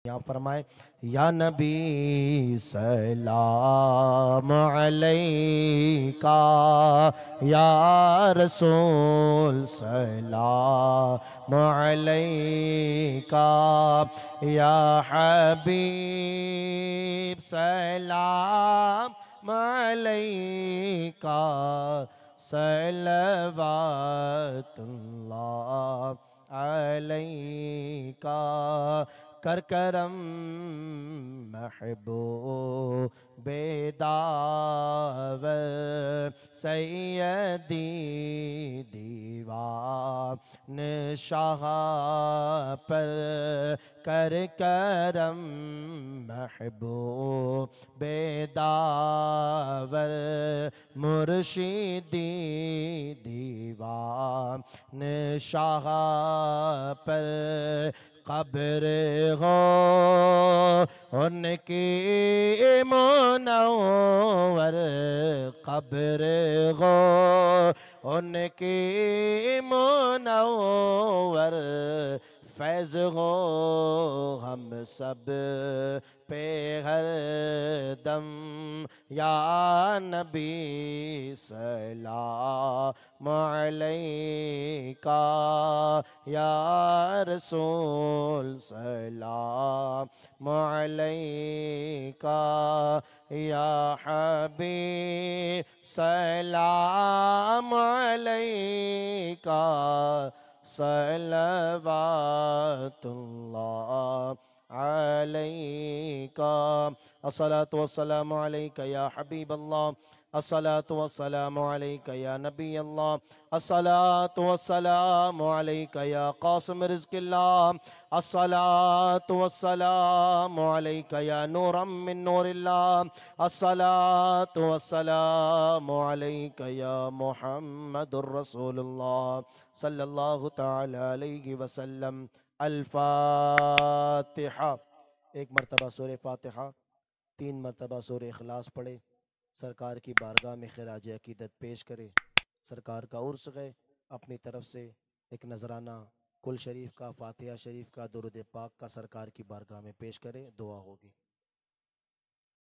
کیا فرمائے؟ یا نبی سلام علیکہ، یا رسول سلام علیکہ، یا حبیب سلام علیکہ، صلوات اللہ علیکہ، کر کرم محبوب دعوت سیدی دیوان شاہ پر، کر کرم محبوب دعوت مرشدی دیوان شاہ پر، قبر ہو ان کی منور، قبر ہو ان کی منور، فیض ہو ہم سب پہ ہر دم، یا نبی سلام علیکہ، یا رسول سلام علیکہ، یا حبیب سلام علیکہ، صلوات اللہ علیکہ، الصلاة والسلام علیکہ یا حبیب اللہ، الصلاة والسلام علیکہ یا نبی اللہ، الصلاة والسلام علیکہ یا قاسم رزق اللہ، الصلاة والسلام علیکہ یا نورا من نور اللہ، الصلاة والسلام علیکہ یا محمد الرسول اللہ صلی اللہ تعالی علیہ وسلم۔ الفاتحہ۔ ایک مرتبہ سورہ فاتحہ، 3 مرتبہ سورہ اخلاص پڑھے، سرکار کی بارگاہ میں خراج عقیدت پیش کرے، سرکار کا عرس گئے، اپنی طرف سے ایک نذرانہ کل شریف کا، فاتحہ شریف کا، درود پاک کا سرکار کی بارگاہ میں پیش کرے، دعا ہوگی۔